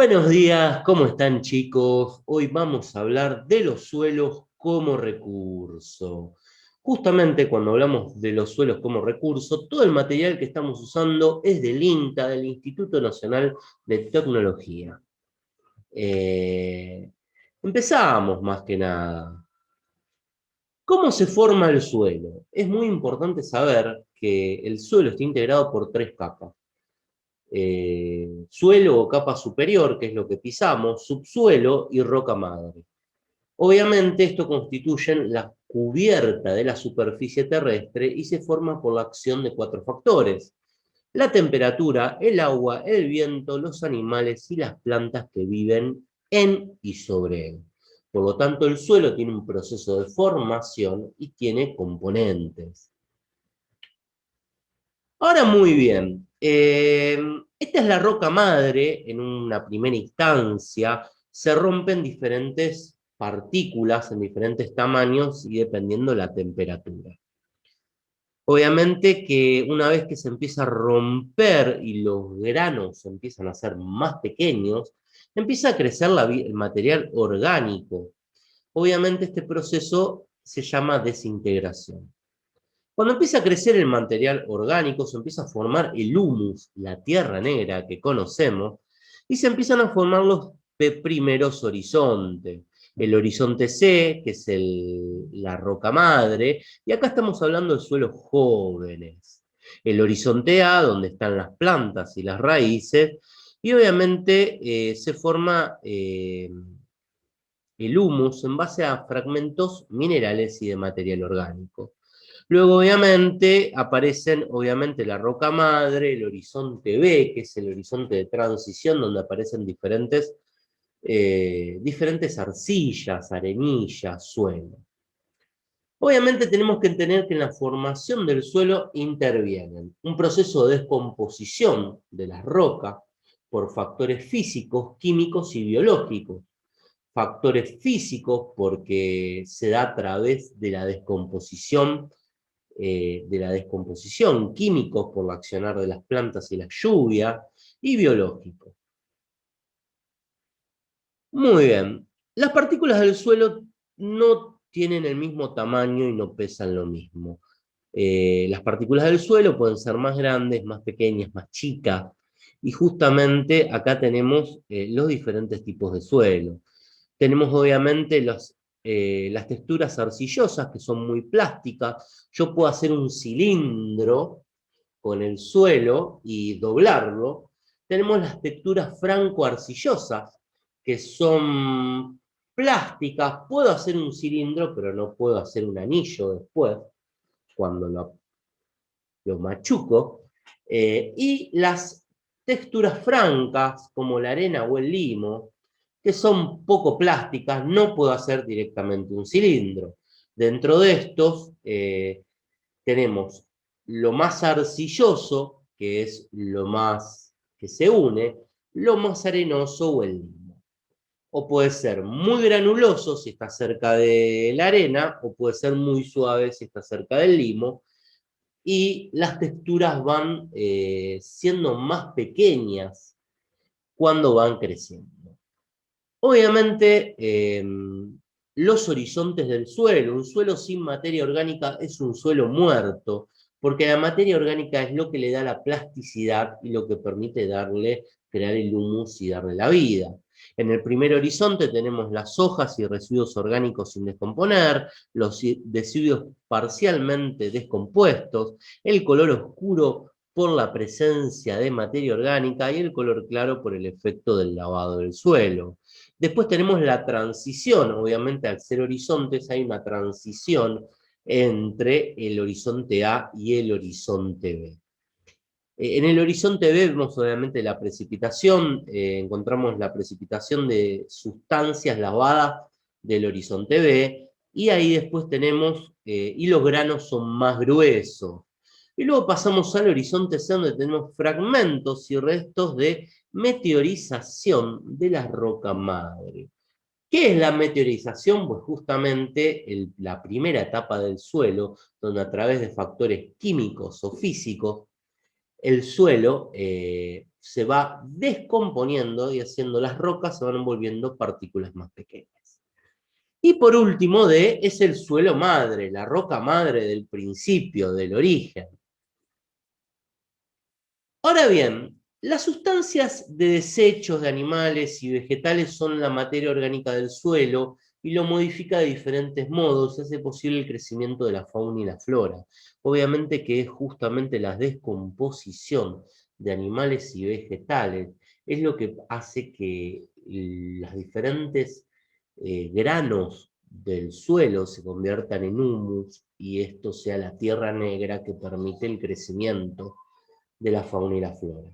Buenos días, ¿cómo están chicos? Hoy vamos a hablar de los suelos como recurso. Justamente cuando hablamos de los suelos como recurso, todo el material que estamos usando es del INTA, del Instituto Nacional de Tecnología. Eh, Empezamos más que nada. ¿Cómo se forma el suelo? Es muy importante saber que el suelo está integrado por tres capas. Suelo o capa superior, que es lo que pisamos, subsuelo y roca madre. Obviamente esto constituye la cubierta de la superficie terrestre y se forma por la acción de cuatro factores: la temperatura, el agua, el viento, los animales y las plantas que viven en y sobre él. Por lo tanto, el suelo tiene un proceso de formación y tiene componentes. Ahora muy bien, esta es la roca madre. En una primera instancia se rompen diferentes partículas en diferentes tamaños y dependiendo la temperatura. Obviamente que una vez que se empieza a romper y los granos empiezan a ser más pequeños, empieza a crecer el material orgánico. Obviamente este proceso se llama desintegración. Cuando empieza a crecer el material orgánico, se empieza a formar el humus, la tierra negra que conocemos, y se empiezan a formar los primeros horizontes. El horizonte C, que es la roca madre, y acá estamos hablando de suelos jóvenes. El horizonte A, donde están las plantas y las raíces, y obviamente se forma el humus en base a fragmentos minerales y de material orgánico. Luego, obviamente, aparecen, obviamente, la roca madre, el horizonte B, que es el horizonte de transición, donde aparecen diferentes arcillas, arenillas, suelo. Obviamente tenemos que entender que en la formación del suelo intervienen un proceso de descomposición de las rocas por factores físicos, químicos y biológicos. Factores físicos porque se da a través de la descomposición, químicos por el accionar de las plantas y la lluvia, y biológicos. Muy bien. Las partículas del suelo no tienen el mismo tamaño y no pesan lo mismo. Las partículas del suelo pueden ser más grandes, más pequeñas, más chicas, y justamente acá tenemos los diferentes tipos de suelo. Tenemos obviamente las texturas arcillosas, que son muy plásticas. Yo puedo hacer un cilindro con el suelo y doblarlo. Tenemos las texturas franco-arcillosas, que son plásticas. Puedo hacer un cilindro, pero no puedo hacer un anillo después, cuando lo machuco. Y las texturas francas, como la arena o el limo, que son poco plásticas, no puedo hacer directamente un cilindro. Dentro de estos tenemos lo más arcilloso, que es lo más que se une, lo más arenoso o el limo. O puede ser muy granuloso si está cerca de la arena, o puede ser muy suave si está cerca del limo, y las texturas van siendo más pequeñas cuando van creciendo. Obviamente, los horizontes del suelo, un suelo sin materia orgánica es un suelo muerto, porque la materia orgánica es lo que le da la plasticidad y lo que permite crear el humus y darle la vida. En el primer horizonte tenemos las hojas y residuos orgánicos sin descomponer, los residuos parcialmente descompuestos, el color oscuro por la presencia de materia orgánica y el color claro por el efecto del lavado del suelo. Después tenemos la transición. Obviamente, al ser horizontes hay una transición entre el horizonte A y el horizonte B. En el horizonte B vemos obviamente la precipitación. Encontramos la precipitación de sustancias lavadas del horizonte B, y ahí después tenemos, y los granos son más gruesos. Y luego pasamos al horizonte C, donde tenemos fragmentos y restos de meteorización de la roca madre. ¿Qué es la meteorización? Pues justamente la primera etapa del suelo, donde a través de factores químicos o físicos, el suelo se va descomponiendo y haciendo las rocas se van volviendo partículas más pequeñas. Y por último, D es el suelo madre, la roca madre del principio, del origen. Ahora bien, las sustancias de desechos de animales y vegetales son la materia orgánica del suelo y lo modifica de diferentes modos, hace posible el crecimiento de la fauna y la flora. Obviamente que es justamente la descomposición de animales y vegetales, es lo que hace que las diferentes granos del suelo se conviertan en humus y esto sea la tierra negra que permite el crecimiento de la fauna y la flora.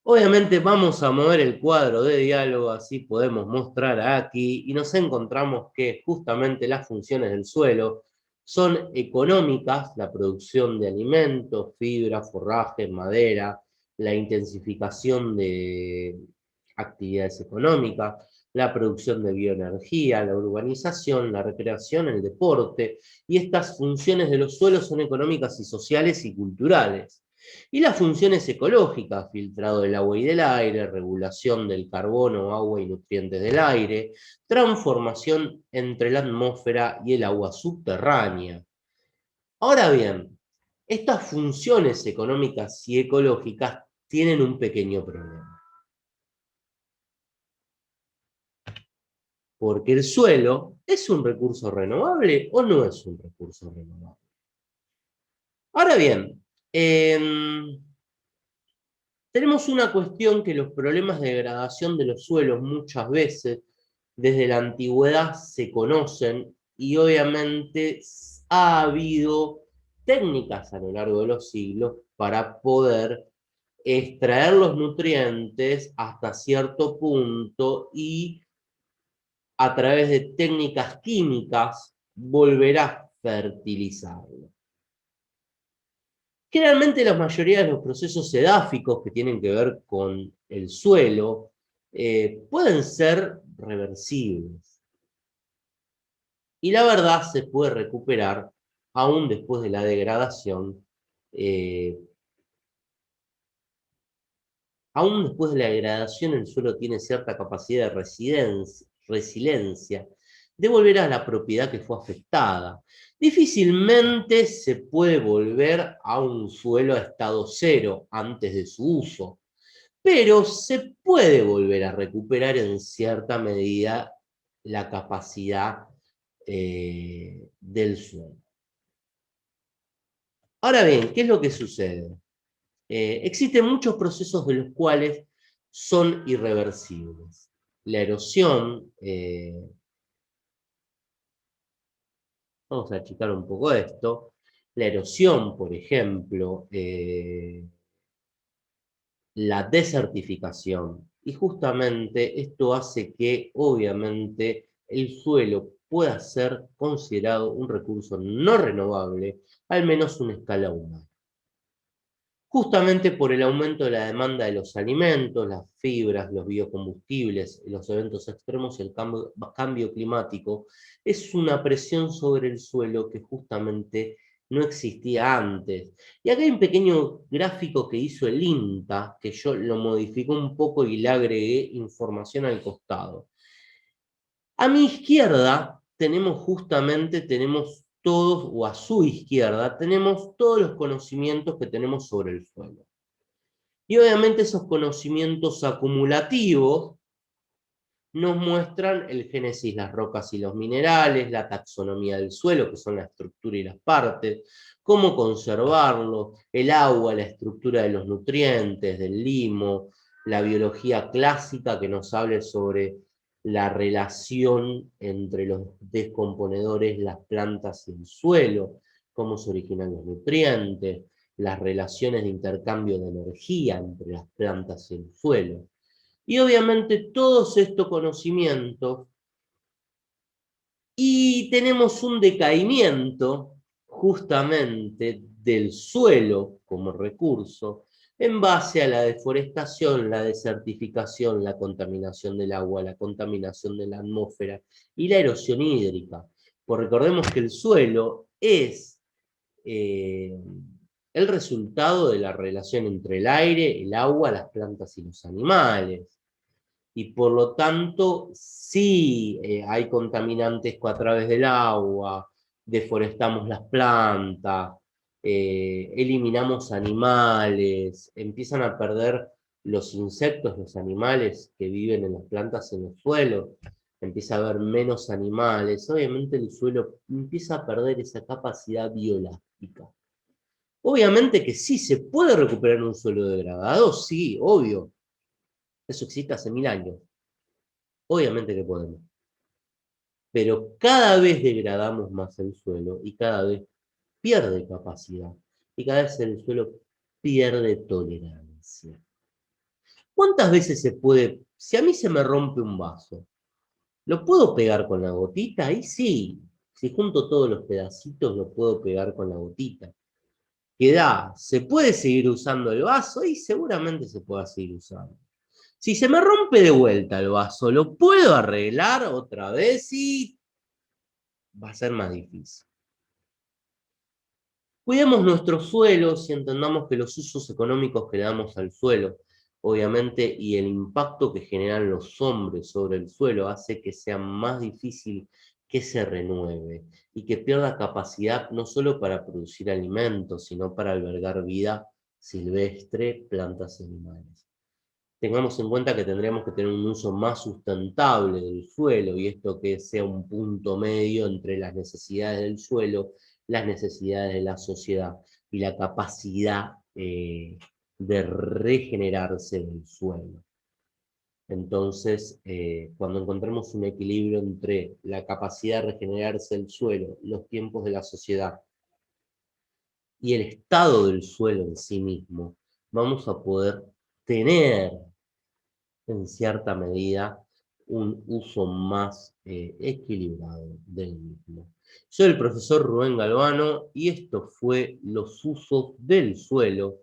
Obviamente vamos a mover el cuadro de diálogo, así podemos mostrar aquí, y nos encontramos que justamente las funciones del suelo son económicas, la producción de alimentos, fibra, forraje, madera, la intensificación de actividades económicas, la producción de bioenergía, la urbanización, la recreación, el deporte, y estas funciones de los suelos son económicas y sociales y culturales. Y las funciones ecológicas, filtrado del agua y del aire, regulación del carbono, agua y nutrientes del aire, transformación entre la atmósfera y el agua subterránea. Ahora bien, estas funciones económicas y ecológicas tienen un pequeño problema. Porque el suelo, ¿es un recurso renovable o no es un recurso renovable? Ahora bien, tenemos una cuestión que los problemas de degradación de los suelos muchas veces desde la antigüedad se conocen y obviamente ha habido técnicas a lo largo de los siglos para poder extraer los nutrientes hasta cierto punto y a través de técnicas químicas volver a fertilizarlo. Generalmente la mayoría de los procesos edáficos que tienen que ver con el suelo pueden ser reversibles. Y la verdad se puede recuperar aún después de la degradación. Aún después de la degradación el suelo tiene cierta capacidad de resiliencia, de volver a la propiedad que fue afectada. Difícilmente se puede volver a un suelo a estado cero antes de su uso, pero se puede volver a recuperar en cierta medida la capacidad del suelo. Ahora bien, ¿qué es lo que sucede? Existen muchos procesos de los cuales son irreversibles. La erosión, vamos a achicar un poco esto, la erosión, por ejemplo, la desertificación, y justamente esto hace que obviamente el suelo pueda ser considerado un recurso no renovable, al menos una escala humana. Justamente por el aumento de la demanda de los alimentos, las fibras, los biocombustibles, los eventos extremos y el cambio climático, es una presión sobre el suelo que justamente no existía antes. Y acá hay un pequeño gráfico que hizo el INTA, que yo lo modificé un poco y le agregué información al costado. A mi izquierda tenemos todos, o a su izquierda, tenemos todos los conocimientos que tenemos sobre el suelo. Y obviamente esos conocimientos acumulativos nos muestran el génesis, las rocas y los minerales, la taxonomía del suelo, que son la estructura y las partes, cómo conservarlo, el agua, la estructura de los nutrientes, del limo, la biología clásica que nos hable sobre la relación entre los descomponedores, las plantas y el suelo, cómo se originan los nutrientes, las relaciones de intercambio de energía entre las plantas y el suelo. Y obviamente todos estos conocimientos, y tenemos un decaimiento justamente del suelo como recurso en base a la deforestación, la desertificación, la contaminación del agua, la contaminación de la atmósfera y la erosión hídrica. Pues recordemos que el suelo es el resultado de la relación entre el aire, el agua, las plantas y los animales. Y por lo tanto, sí hay contaminantes a través del agua, deforestamos las plantas, eliminamos animales, empiezan a perder los insectos, los animales que viven en las plantas, en los suelos, empieza a haber menos animales, obviamente el suelo empieza a perder esa capacidad biológica. Obviamente que sí, se puede recuperar un suelo degradado, sí, obvio. Eso existe hace 1000 años. Obviamente que podemos. Pero cada vez degradamos más el suelo y cada vez pierde capacidad. Y cada vez el suelo pierde tolerancia. ¿Cuántas veces se puede, si a mí se me rompe un vaso, ¿lo puedo pegar con la gotita? Ahí sí. Si junto todos los pedacitos, lo puedo pegar con la gotita. ¿Queda? ¿Se puede seguir usando el vaso? Y seguramente se pueda seguir usando. Si se me rompe de vuelta el vaso, ¿lo puedo arreglar otra vez? Y va a ser más difícil. Cuidemos nuestros suelos y entendamos que los usos económicos que le damos al suelo, obviamente, y el impacto que generan los hombres sobre el suelo hace que sea más difícil que se renueve y que pierda capacidad no solo para producir alimentos, sino para albergar vida silvestre, plantas y animales. Tengamos en cuenta que tendríamos que tener un uso más sustentable del suelo y esto que sea un punto medio entre las necesidades del suelo, las necesidades de la sociedad y la capacidad de regenerarse del suelo. Entonces, cuando encontremos un equilibrio entre la capacidad de regenerarse del suelo, los tiempos de la sociedad y el estado del suelo en sí mismo, vamos a poder tener en cierta medida un uso más equilibrado del mismo. Soy el profesor Rubén Galvano y esto fue los usos del suelo